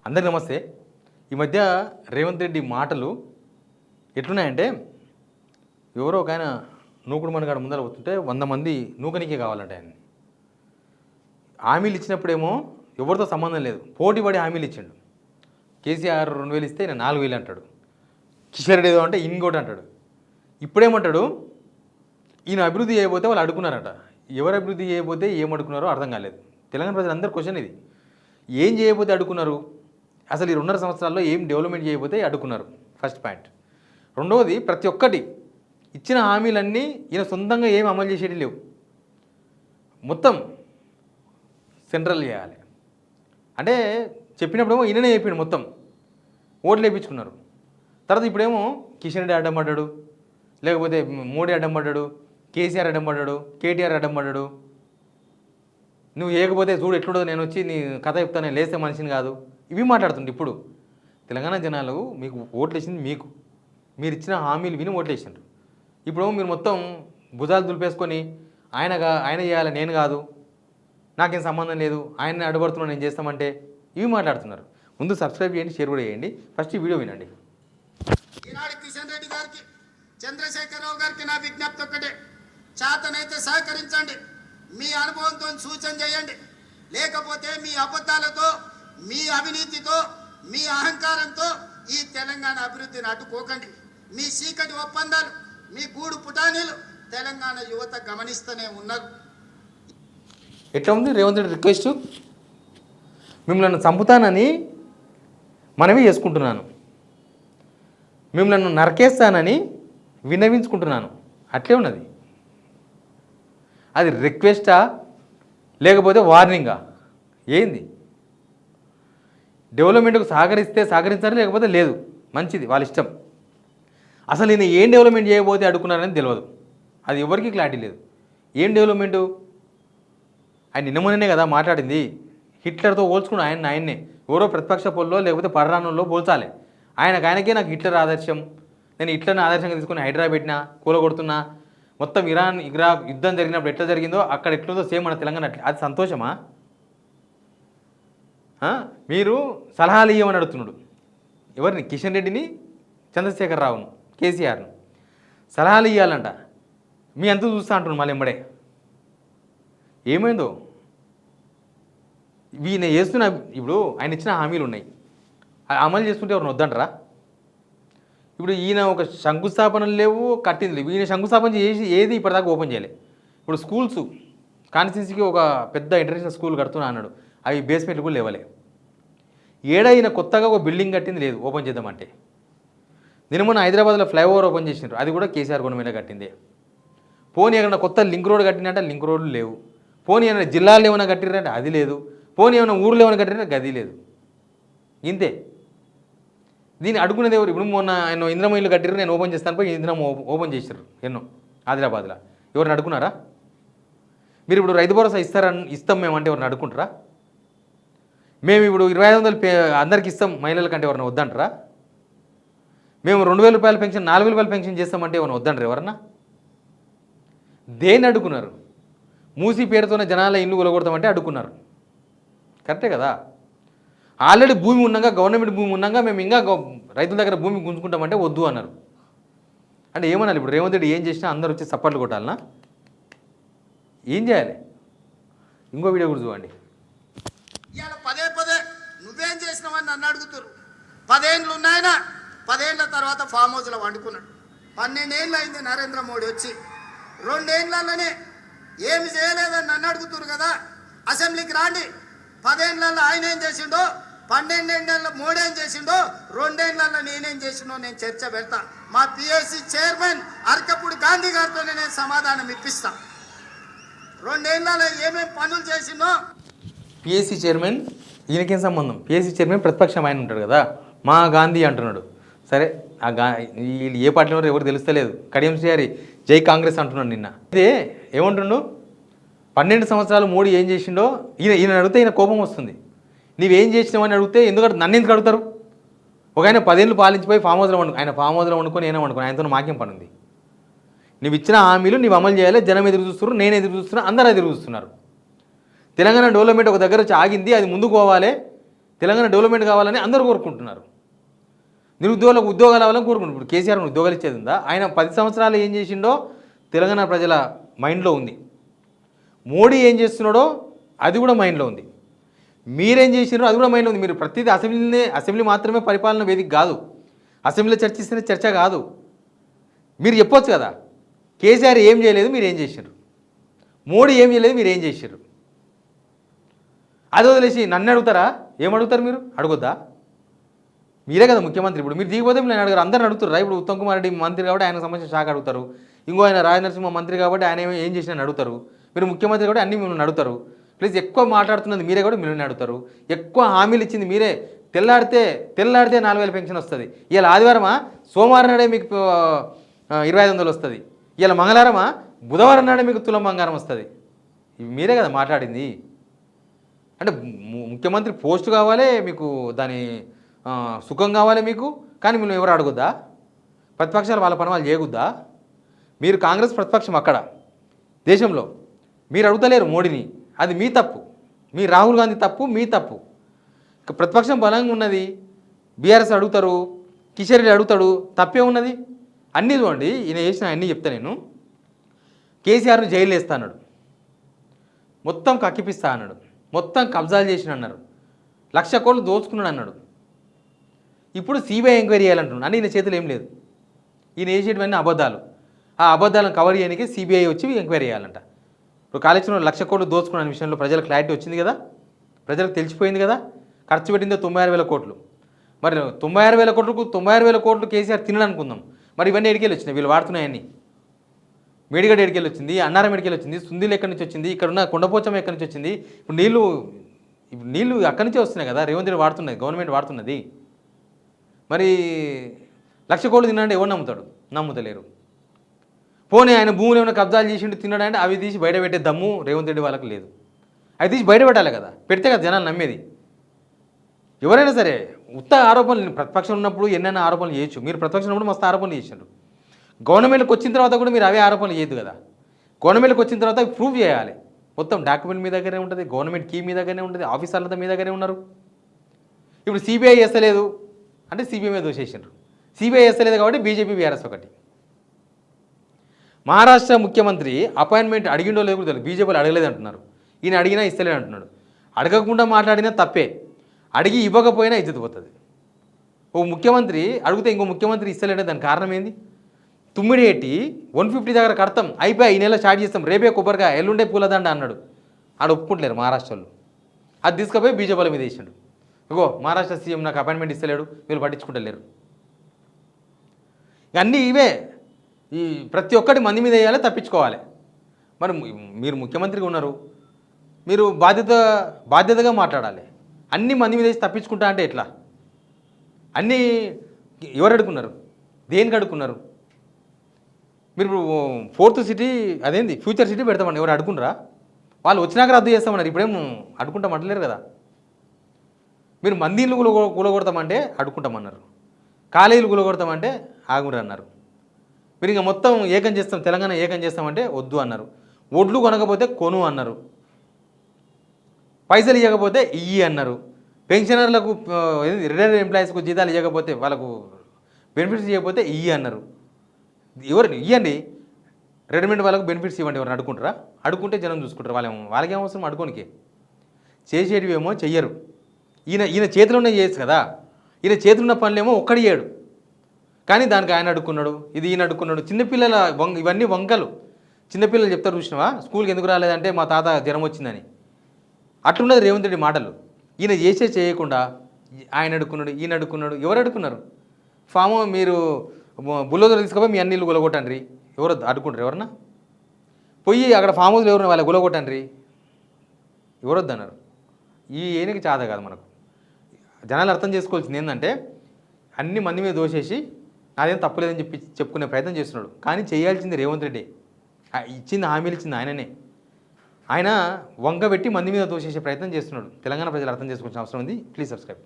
అందరికీ నమస్తే. ఈ మధ్య రేవంత్ రెడ్డి మాటలు ఎట్లున్నాయంటే, ఎవరో ఒక ఆయన నూకుడు మనగాడు ముందర వస్తుంటే 100 మంది నూకనికే కావాలంట ఆయన. హామీలు ఇచ్చినప్పుడేమో ఎవరితో సంబంధం లేదు, పోటీ పడి హామీలు ఇచ్చిండు. కేసీఆర్ 2000 ఇస్తే నేను 4000 అంటాడు. కిషన్ రెడ్డి ఏదో అంటే ఇంకోటి అంటాడు. ఇప్పుడేమంటాడు, ఈయన అభివృద్ధి చేయబోతే వాళ్ళు అడుగున్నారట. ఎవరు అభివృద్ధి చేయబోతే ఏం అడుగున్నారో అర్థం కాలేదు. తెలంగాణ ప్రజలందరూ క్వశ్చన్ ఇది. ఏం చేయబోతే అడుగున్నారు? అసలు ఈ 2.5 సంవత్సరాల్లో ఏం డెవలప్మెంట్ చేయబోతే అడుగున్నారు, ఫస్ట్ పాయింట్. రెండవది, ప్రతి ఒక్కటి ఇచ్చిన హామీలన్నీ ఈయన సొంతంగా ఏం అమలు చేసేటి లేవు, మొత్తం సెంట్రల్ చేయాలి అంటే చెప్పినప్పుడేమో ఈయననే చెప్పిండు, మొత్తం ఓట్లు వేయించుకున్నారు. తర్వాత ఇప్పుడేమో కిషన్ రెడ్డి అడ్డం పడ్డాడు, లేకపోతే మోడీ అడ్డం పడ్డాడు, కేసీఆర్ అడ్డం పడ్డాడు, కేటీఆర్ అడ్డం పడ్డాడు. నువ్వు ఏకపోతే చూడు ఎట్లుండదు, నేను వచ్చి నీ కథ చెప్తాను, నేను లేస్తే మనిషిని కాదు, ఇవి మాట్లాడుతుండే. ఇప్పుడు తెలంగాణ జనాలు మీకు ఓట్లు వేసింది, మీరు ఇచ్చిన హామీలు విని ఓట్లు వేసిండ్రు. ఇప్పుడు మీరు మొత్తం భుజాలు దులిపేసుకొని ఆయన చేయాలి, నేను కాదు, నాకేం సంబంధం లేదు, ఆయన్ని అడ్డుపడుతున్నా నేను చేస్తామంటే ఇవి మాట్లాడుతున్నారు. ముందు సబ్స్క్రైబ్ చేయండి, షేర్ కూడా చేయండి. ఫస్ట్ ఈ వీడియో వినండి. ఈనాడు కిషన్ రెడ్డి గారికి, చంద్రశేఖరరావు గారికి నా విజ్ఞప్తి ఒక్కటే, చేతనైతే సహకరించండి, మీ అనుభవంతో సూచన చేయండి. లేకపోతే మీ అబద్ధాలతో, మీ అవినీతితో, మీ అహంకారంతో ఈ తెలంగాణ అభివృద్ధిని అడ్డుకోకండి. మీ చీకటి ఒప్పందాలు, మీ గూడు పుటానీలు తెలంగాణ యువత గమనిస్తూనే ఉన్నారు. ఎట్లా ఉంది రేవంత్ రెడ్డి రిక్వెస్ట్? మిమ్మల్ని చంపుతానని మనమే చేసుకుంటున్నాను, మిమ్మల్ని నరకేస్తానని విన్నవించుకుంటున్నాను. అట్లే ఉన్నది. అది రిక్వెస్టా లేకపోతే వార్నింగా? ఏంది? డెవలప్మెంట్కు సహకరిస్తే సహకరించారు, లేకపోతే లేదు, మంచిది, వాళ్ళ ఇష్టం. అసలు నేను ఏం డెవలప్మెంట్ చేయబోతే అడుగుతున్నారని తెలియదు, అది ఎవరికి క్లారిటీ లేదు. ఏం డెవలప్మెంటు? ఆయన నిన్న మొన్ననే కదా మాట్లాడింది, హిట్లర్తో పోల్చుకుని ఆయన్నే ఎవరో ప్రతిపక్ష పొల్లో లేకపోతే పర్రాణంలో పోల్చాలి. ఆయనకే నాకు హిట్లర్ ఆదర్శం, నేను హిట్లర్ని ఆదర్శంగా తీసుకుని హైడ్రా పెట్టినా, కూలగొడుతున్నా, మొత్తం ఇరాక్ యుద్ధం జరిగినప్పుడు ఎట్లా జరిగిందో అక్కడ ఎట్లుందో సేమ్ మన తెలంగాణ అట్లా. అది సంతోషమా? మీరు సలహాలు ఇవ్వమని అడుగుతున్నాడు. ఎవరిని? కిషన్ రెడ్డిని, చంద్రశేఖరరావును, కేసీఆర్ను సలహాలు ఇవ్వాలంట. మీ అంతా చూస్తా అంటున్నాడు మళ్ళీ ఎంబడే. ఏమైందో ఈయన చేస్తున్న, ఇప్పుడు ఆయన ఇచ్చిన హామీలు ఉన్నాయి, అమలు చేసుకుంటే ఎవరిని వద్దంటారా? ఇప్పుడు ఈయన ఒక శంకుస్థాపనలు లేవు, కట్టింది లేవు. ఈయన శంకుస్థాపన చేసి ఏది ఇప్పటిదాకా ఓపెన్ చేయలే. ఇప్పుడు స్కూల్స్ కాన్స్టిట్యున్సీకి ఒక పెద్ద ఇంటర్నేషనల్ స్కూల్ కడుతున్నా అన్నాడు, అవి బేస్మెంట్లు కూడా లేవలే. ఈయన కొత్తగా ఒక బిల్డింగ్ కట్టింది లేదు ఓపెన్ చేద్దామంటే. మొన్న హైదరాబాద్లో ఫ్లైఓవర్ ఓపెన్ చేసినారు, అది కూడా కేసీఆర్ గవర్నమెంట్ కట్టిందే. పోనీ ఏమైనా కొత్త లింక్ రోడ్ కట్టినంటే లింక్ రోడ్లు లేవు. పోనీ ఏమైనా జిల్లాలో ఏమైనా కట్టిరంటే అది లేదు. పోనీ ఏమైనా ఊర్లో ఏమైనా కట్టిరంటే గది లేదు. ఇంతే. దీన్ని అడుగునేది ఎవరు? ఇప్పుడు మొన్న ఆయన ఇంద్రమ ఇల్లు కట్టిరు, నేను ఓపెన్ చేస్తాను పోయి ఇంద్రమ ఓపెన్ చేసారు ఎన్నో ఆదిలాబాద్లో. ఎవరిని అడుగున్నారా? మీరు ఇప్పుడు రైతు భరోసా ఇస్తాం మేమంటే ఎవరిని అడుగుంటారా? మేము ఇప్పుడు 2500 అందరికి ఇస్తాం మహిళలకంటే ఎవరైనా వద్దంటారా? మేము 2000 రూపాయల పెన్షన్, 4000 రూపాయల పెన్షన్ చేస్తామంటే ఎవరైనా వద్దంటారు ఎవరన్నా? దేన్ని అడుగున్నారు? మూసి పేరుతోనే జనాల ఇల్లు కొలగొడతామంటే అడుగున్నారు. కరెక్టే కదా? ఆల్రెడీ భూమి ఉన్నాగా, గవర్నమెంట్ భూమి ఉన్నాగా మేము ఇంకా రైతుల దగ్గర భూమి గుంజుకుంటామంటే వద్దు అన్నారు. అంటే ఏమన్నారు? ఇప్పుడు రేవంత్ రెడ్డి ఏం చేసినా అందరూ వచ్చి సప్పట్లు కొట్టాలనా? ఏం చేయాలి? ఇంకో వీడియో కూడా చూడండి. ఇవాళ పదే నువ్వేం చేసినావని నన్ను అడుగుతారు. 10 ఏళ్ళు ఉన్నాయన, 10 ఏళ్ళ తర్వాత ఫామ్ హౌస్లో వండుకున్నాడు. 12 ఏళ్ళు అయింది నరేంద్ర మోడీ వచ్చి, 2 ఏళ్ళలోనే ఏమి చేయలేదని నన్ను అడుగుతున్నారు కదా. అసెంబ్లీకి రాండి, 10 ఏళ్ళల్లో ఆయన ఏం చేసిండో, 12 ఏళ్ళలో మోడీ ఏం చేసిండో, 2 ఏళ్ళల్లో నేనేం చేసిండో నేను చర్చ పెడతా. మా పిఎస్సి చైర్మన్ అరకపూడి గాంధీ గారితోనే నేను సమాధానం ఇప్పిస్తా. 2 ఏళ్ళలో ఏమేమి పనులు చేసిండో. పిఎస్సి చైర్మన్ ఈయనకేం సంబంధం? పిఎస్సి చైర్మన్ ప్రతిపక్షం ఆయన ఉంటాడు కదా, మా గాంధీ అంటున్నాడు. సరే, వీళ్ళు ఏ పార్టీలో ఎవరు తెలుస్తలేదు. కడియం శ్రీహరి జై కాంగ్రెస్ అంటున్నాడు నిన్న. ఇదే ఏమంటుండు? 12 సంవత్సరాలు మోడీ ఏం చేసిండో ఈయన అడిగితే ఈయన కోపం వస్తుంది. నీవేం చేసినావని అడిగితే ఎందుకంటే నన్ను ఎందుకు అడుగుతారు? ఒక ఆయన 10 ఏళ్ళు పాలించిపోయి ఫామ్ హౌస్లో ఆయన ఫామ్ హౌస్లో వండుకొని నేనే వండుకొని ఆయనతో మాకేం పని ఉంది? నువ్వు ఇచ్చిన హామీలు నువ్వు అమలు చేయాలి. జనం ఎదురు చూస్తున్నారు, నేను ఎదురు చూస్తున్నా, అందరూ ఎదురు చూస్తున్నారు. తెలంగాణ డెవలప్మెంట్ ఒక దగ్గర వచ్చి ఆగింది, అది ముందుకు పోవాలి. తెలంగాణ డెవలప్మెంట్ కావాలని అందరూ కోరుకుంటున్నారు. నిరుద్యోగులకు ఉద్యోగాలు కావాలని కోరుకుంటున్నారు. ఇప్పుడు కేసీఆర్ ఉద్యోగాలు ఇచ్చేది ఉందా? ఆయన 10 సంవత్సరాలు ఏం చేసిండో తెలంగాణ ప్రజల మైండ్లో ఉంది. మోడీ ఏం చేస్తున్నాడో అది కూడా మైండ్లో ఉంది. మీరేం చేసినారో అది కూడా మైండ్లో ఉంది. మీరు ప్రతిదీ అసెంబ్లీ మాత్రమే పరిపాలన వేదిక కాదు. అసెంబ్లీలో చర్చిస్తేనే చర్చ కాదు. మీరు చెప్పొచ్చు కదా, కేసీఆర్ ఏం చేయలేదు మీరు ఏం చేశారు, మోడీ ఏం చేయలేదు మీరు ఏం చేశారు. అది వదిలేసి నన్ను అడుగుతారా? ఏమడుగుతారు మీరు? అడగొద్దా? మీరే కదా ముఖ్యమంత్రి. ఇప్పుడు మీరు దిగిపోతే నేను అడగారు, అందరిని అడుగుతారు. ఇప్పుడు ఉత్తమ్ కుమార్ రెడ్డి మంత్రి కాబట్టి ఆయన సంబంధించిన శాఖ అడుగుతారు. ఇంకో ఆయన రాజనరసింహ మంత్రి కాబట్టి ఆయన ఏం చేసినా అడుగుతారు. మీరు ముఖ్యమంత్రి కాబట్టి అన్నీ మిమ్మల్ని అడుగుతారు. ప్లీజ్ ఎక్కువ మాట్లాడుతున్నది మీరే కూడా మిమ్మల్ని అడుగుతారు. ఎక్కువ హామీలు ఇచ్చింది మీరే. తెల్లాడితే 4000 పెన్షన్ వస్తుంది. ఇవాళ ఆదివారమా? సోమవారం నాడే మీకు 2500 వస్తుంది. ఇవాళ మంగళవారమా? బుధవారం నాడే మీకు తులం బంగారం వస్తుంది. ఇవి మీరే కదా మాట్లాడింది. అంటే ముఖ్యమంత్రి పోస్ట్ కావాలి మీకు, దాని సుఖం కావాలి మీకు, కానీ మీరు ఎవరు అడగొద్దా? ప్రతిపక్షాలు వాళ్ళ పని వాళ్ళు చేయకూడదా? మీరు కాంగ్రెస్ ప్రతిపక్షం అక్కడ దేశంలో, మీరు అడుగుతలేరు మోడీని. అది మీ తప్పు, మీ రాహుల్ గాంధీ తప్పు, మీ తప్పు. ప్రతిపక్షం బలంగా ఉన్నది, బీఆర్ఎస్ అడుగుతారు, కిషన్ రెడ్డి అడుగుతాడు, తప్పే ఉన్నది. అన్నీ చూడండి, ఈయన చేసిన అన్నీ చెప్తా నేను. కేసీఆర్ను జైలు వేస్తా అన్నాడు, మొత్తం కక్కిపిస్తా అన్నాడు, మొత్తం కబ్జాలు చేసిన అన్నారు, 1,00,000 కోట్లు దోచుకున్నాడు అన్నాడు. ఇప్పుడు సిబిఐ ఎంక్వైరీ చేయాలంటున్నాడు. అని ఈయన చేతులు ఏం లేదు. ఈయన వేసేటివన్నీ అబద్ధాలు. ఆ అబద్ధాలను కవర్ చేయడానికి సిబిఐ వచ్చి ఎంక్వైరీ చేయాలంట. ఇప్పుడు కాళేశ్వరం 1,00,000 కోట్లు దోచుకున్న విషయంలో ప్రజలకు క్లారిటీ వచ్చింది కదా, ప్రజలకు తెలిసిపోయింది కదా. ఖర్చు పెట్టిందో 96,000 కోట్లు. మరి 96,000 కోట్లకు 96,000 కోట్లు కేసీఆర్ తినడు అనుకుందాం. మరి ఇవన్నీ ఎడికెళ్ళి వచ్చినాయి, వీళ్ళు వాడుతున్నాయన్నీ. మేడిగడ్డ ఎడికెళ్ళి వచ్చింది, అన్నారం ఎడికెళ్ళి వచ్చింది, సుందీలు ఎక్కడి నుంచి వచ్చింది, ఇక్కడ ఉన్న కొండపోచం ఎక్కడి నుంచి వచ్చింది. ఇప్పుడు నీళ్ళు అక్కడి నుంచే వస్తున్నాయి కదా, రేవంత్ రెడ్డి వాడుతున్నది, గవర్నమెంట్ వాడుతున్నది. మరి 1,00,000 కోట్లు తిన్నాడంటే ఎవరు నమ్ముతాడు? నమ్ముతలేరు. పోనీ ఆయన భూములు ఏమైనా కబ్జాలు చేసిండు తిన్నాడంటే అవి తీసి బయట పెట్టే దమ్ము రేవంత్ రెడ్డి వాళ్ళకి లేదు. అవి తీసి బయట పెట్టాలి కదా, పెడితే కదా జనాలు నమ్మేది. ఎవరైనా సరే ఉత్త ఆరోపణలు, ప్రతిపక్షం ఉన్నప్పుడు ఎన్నైనా ఆరోపణలు చేయొచ్చు. మీరు ప్రతిపక్షం ఉన్నప్పుడు మస్తు ఆరోపణలు చేసిండ్రు. గవర్నమెంట్కి వచ్చిన తర్వాత కూడా మీరు అవే ఆరోపణలు చేయదు కదా. గవర్నమెంట్కి వచ్చిన తర్వాత ప్రూవ్ చేయాలి. మొత్తం డాక్యుమెంట్ మీ దగ్గరే ఉంటుంది, గవర్నమెంట్ కీ మీ దగ్గరనే ఉంటుంది, ఆఫీసర్లంతా మీ దగ్గరే ఉన్నారు. ఇప్పుడు సిబిఐ చేస్తలేదు అంటే సిబిఐ మీద దోషేసిండ్రు. సిబిఐ చేస్తలేదు కాబట్టి బీజేపీ బీఆర్ఎస్ ఒకటి. మహారాష్ట్ర ముఖ్యమంత్రి అపాయింట్మెంట్ అడిగిండో లేదు కూడా తెలియదు, బీజేపీలు అడగలేదు అంటున్నారు. ఈయన అడిగినా ఇస్తలేదు అంటున్నాడు. అడగకుండా మాట్లాడినా తప్పే, అడిగి ఇవ్వకపోయినా ఇజ్జత్ పోతుంది. ఓ ముఖ్యమంత్రి అడిగితే ఇంకో ముఖ్యమంత్రి ఇస్తలేడే, దానికి కారణం ఏంది? తుమ్మిడి ఎట్టి 150 దగ్గర కడతాం, అయిపోయి ఈ నెల స్టార్ట్ చేస్తాం, రేపే కొబ్బరిగా ఎల్లుండే పూలదండ అన్నాడు. ఆడ ఒప్పుకుంటలేరు మహారాష్ట్రలో. అది తీసుకుపోయి బీజేపీల మీద వేసాడు. ఇగో మహారాష్ట్ర సీఎం నాకు అపాయింట్మెంట్ ఇస్తలేడు, వీళ్ళు పట్టించుకుంటలేరు. ఇవన్నీ ఇవే. ఈ ప్రతి ఒక్కటి మంది మీద వేయాలి, తప్పించుకోవాలి. మరి మీరు ముఖ్యమంత్రిగా ఉన్నారు, మీరు బాధ్యతగా మాట్లాడాలి. అన్నీ మంది మీద వేసి తప్పించుకుంటా అంటే ఎట్లా? అన్నీ ఎవరు అడుగున్నారు? దేనికి అడుగున్నారు? మీరు ఇప్పుడు 4th సిటీ అదేంది ఫ్యూచర్ సిటీ పెడతామని ఎవరు అడుగునరా? వాళ్ళు వచ్చినాక రద్దు చేస్తామన్నారు. ఇప్పుడేం అడుకుంటామంటలేరు కదా. మీరు మందిళ్ళు కూలగొడతామంటే అడుకుంటామన్నారు, కాలేజీలు కూలగొడతామంటే ఆగురు అన్నారు. మీరు ఇంకా మొత్తం ఏకం చేస్తాం, తెలంగాణ ఏకం చేస్తామంటే వద్దు అన్నారు. ఒడ్లు కొనకపోతే కొను అన్నారు, పైసలు ఇవ్వకపోతే ఇయ్యి అన్నారు, పెన్షనర్లకు రిటైర్డ్ ఎంప్లాయీస్కు జీతాలు ఇవ్వకపోతే వాళ్ళకు బెనిఫిట్స్ ఇవ్వకపోతే ఇయ్యి అన్నారు. ఎవరిని ఇవ్వండి, రెడీమేడ్ వాళ్ళకు బెనిఫిట్స్ ఇవ్వండి. ఎవరిని అడుకుంటారా? అడుకుంటే జనం చూసుకుంటారు. వాళ్ళకేం అవసరం అడుకోనికి? చేసేటివేమో చెయ్యరు. ఈయన చేతిలోనే చేయొచ్చు కదా. ఈయన చేతిలో ఉన్న పనులేమో ఒక్కడి చేయడు, కానీ దానికి ఆయన అడుక్కున్నాడు, ఇది ఈయన అడుక్కున్నాడు. చిన్నపిల్లల ఇవన్నీ వంకలు. చిన్నపిల్లలు చెప్తారు చూసినావా, స్కూల్కి ఎందుకు రాలేదంటే మా తాత జ్వరం వచ్చిందని. అట్లున్నది రేవంత్ రెడ్డి మాటలు. ఈయన చేయకుండా ఆయన అడుక్కున్నాడు, ఈయన అడుక్కున్నాడు. ఎవరు అడుక్కున్నారు? ఫామ్ మీరు బుల్లోదర్ తీసుకుపోయి మీ అన్నిళ్ళు గులగొట్టండి. ఎవరు అడుకుంటారు? ఎవరన్నా పోయి అక్కడ ఫామ్ హౌస్లో ఎవరు వాళ్ళ గులగొట్టండి. ఎవరొద్దు అన్నారు. ఈయనకి చాద కాదు. మనకు జనాలు అర్థం చేసుకోవాల్సింది ఏంటంటే అన్ని మంది మీద దోషేసి నాదేం తప్పులేదని చెప్పుకునే ప్రయత్నం చేస్తున్నాడు. కానీ చేయాల్సింది రేవంత్ రెడ్డి. ఇచ్చింది హామీలు ఇచ్చింది ఆయననే. ఆయన వంగబెట్టి మంది మీద దోషేసే ప్రయత్నం చేస్తున్నాడు. తెలంగాణ ప్రజలు అర్థం చేసుకోవాల్సిన అవసరం ఉంది. Please subscribe.